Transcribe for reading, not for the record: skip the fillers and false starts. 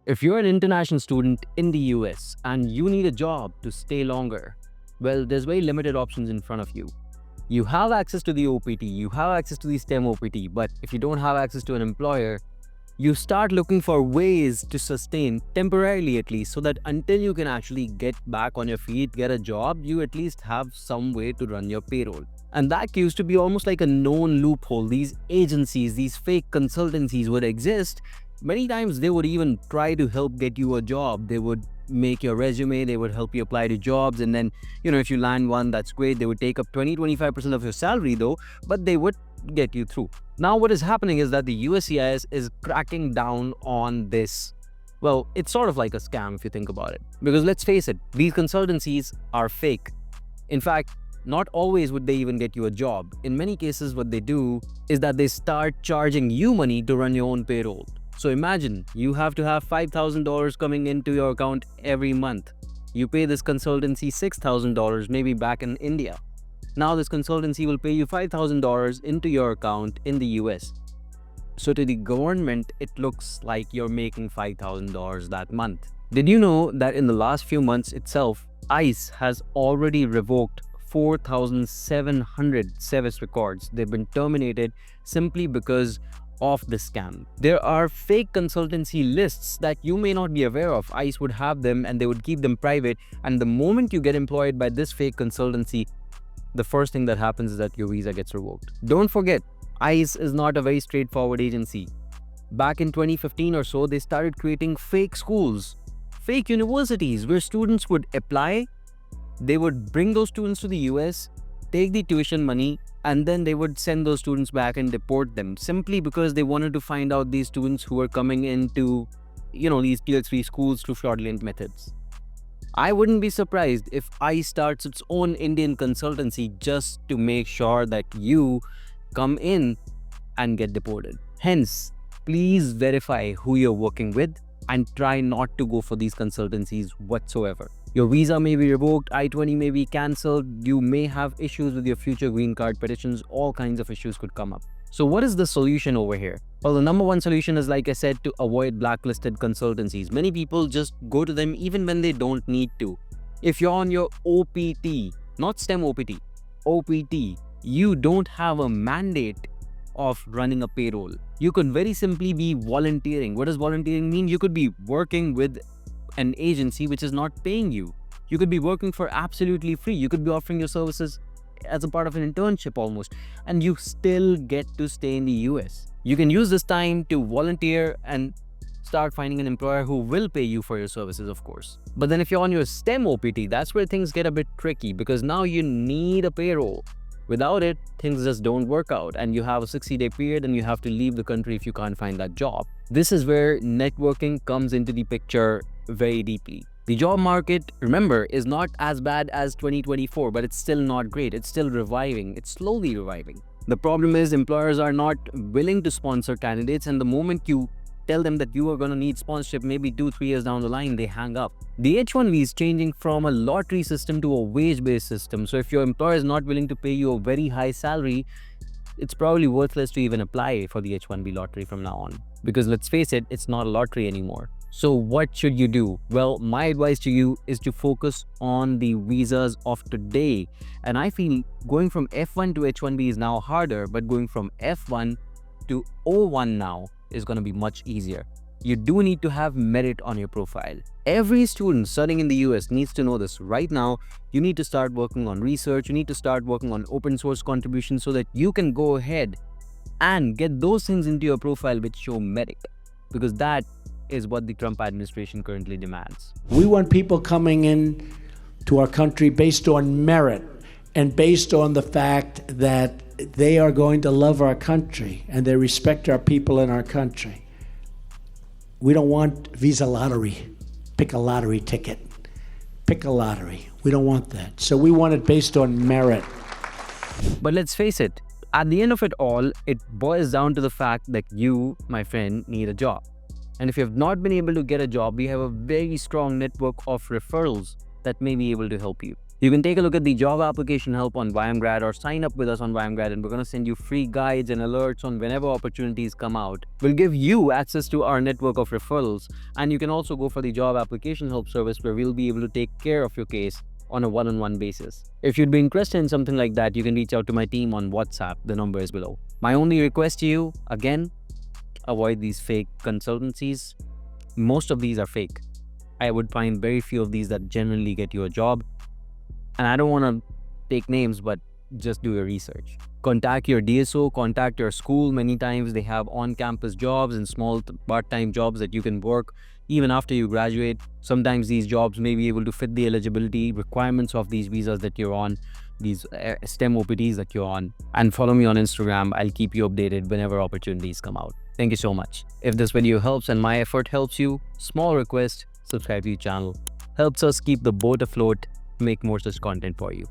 If you're an international student in the US and you need a job to stay longer, well, there's very limited options in front of you. You have access to the OPT, you have access to the STEM OPT, but if you don't have access to an employer, you start looking for ways to sustain, temporarily at least, so that until you can actually get back on your feet, get a job, you at least have some way to run your payroll. And that used to be almost like a known loophole. These agencies, these fake consultancies would exist. Many times they would even try to help get you a job. They would make your resume, they would help you apply to jobs, and then, if you land one, that's great. They would take up 20-25% of your salary though, but they would get you through. Now what is happening is that the USCIS is cracking down on this. Well, it's sort of like a scam if you think about it. Because let's face it, these consultancies are fake. In fact, not always would they even get you a job. In many cases, what they do is that they start charging you money to run your own payroll. So imagine you have to have $5,000 coming into your account every month. You pay this consultancy $6,000 maybe back in India. Now this consultancy will pay you $5,000 into your account in the US. So to the government, it looks like you're making $5,000 that month. Did you know that in the last few months itself, ICE has already revoked 4,700 SEVIS records? They've been terminated simply because of the scam. There are fake consultancy lists that you may not be aware of. ICE would have them and they would keep them private. And the moment you get employed by this fake consultancy, the first thing that happens is that your visa gets revoked. Don't forget, ICE is not a very straightforward agency. Back in 2015 or so, they started creating fake schools, fake universities where students would apply. They would bring those students to the US, take the tuition money, and then they would send those students back and deport them simply because they wanted to find out these students who were coming into, these tier 3 schools through fraudulent methods. I wouldn't be surprised if ICE starts its own Indian consultancy just to make sure that you come in and get deported. Hence, please verify who you're working with and try not to go for these consultancies whatsoever. Your visa may be revoked, I-20 may be cancelled, you may have issues with your future green card petitions, all kinds of issues could come up. So what is the solution over here? Well, the number one solution is, like I said, to avoid blacklisted consultancies. Many people just go to them even when they don't need to. If you're on your OPT, not STEM OPT, OPT, you don't have a mandate of running a payroll. You could very simply be volunteering. What does volunteering mean? You could be working with an agency which is not paying you. You could be working for absolutely free. You could be offering your services as a part of an internship almost, and you still get to stay in the US. You can use this time to volunteer and start finding an employer who will pay you for your services, of course. But then if you're on your STEM OPT, that's where things get a bit tricky because now you need a payroll. Without it, things just don't work out and you have a 60-day period and you have to leave the country if you can't find that job. This is where networking comes into the picture very deeply. The job market, remember, is not as bad as 2024, but it's still not great. It's still reviving. It's slowly reviving. The problem is employers are not willing to sponsor candidates, and the moment you tell them that you are going to need sponsorship maybe 2-3 years down the line, they hang up. The H-1B is changing from a lottery system to a wage-based system. So if your employer is not willing to pay you a very high salary, it's probably worthless to even apply for the H-1B lottery from now on. Because let's face it, it's not a lottery anymore. So what should you do? Well, my advice to you is to focus on the visas of today. And I feel going from F1 to H-1B is now harder, but going from F1 to O1 now is going to be much easier. You do need to have merit on your profile. Every student studying in the US needs to know this. Right now, you need to start working on research. You need to start working on open source contributions so that you can go ahead and get those things into your profile which show merit. Because that is what the Trump administration currently demands. We want people coming in to our country based on merit and based on the fact that they are going to love our country and they respect our people in our country. We don't want visa lottery. Pick a lottery ticket. Pick a lottery. We don't want that. So we want it based on merit. But let's face it, at the end of it all, it boils down to the fact that you, my friend, need a job. And if you have not been able to get a job, we have a very strong network of referrals that may be able to help you. You can take a look at the job application help on YMGrad or sign up with us on YMGrad, and we're going to send you free guides and alerts on whenever opportunities come out. We'll give you access to our network of referrals, and you can also go for the job application help service where we'll be able to take care of your case on a one-on-one basis. If you'd be interested in something like that, you can reach out to my team on WhatsApp. The number is below. My only request to you, again, avoid these fake consultancies. Most of these are fake. I would find very few of these that genuinely get you a job. And I don't want to take names, but just do your research. Contact your DSO, contact your school. Many times they have on-campus jobs and small part-time jobs that you can work even after you graduate. Sometimes these jobs may be able to fit the eligibility requirements of these visas that you're on, these STEM OPTs that you're on. And follow me on Instagram. I'll keep you updated whenever opportunities come out. Thank you so much. If this video helps and my effort helps you, small request, subscribe to the channel. Helps us keep the boat afloat, make more such content for you.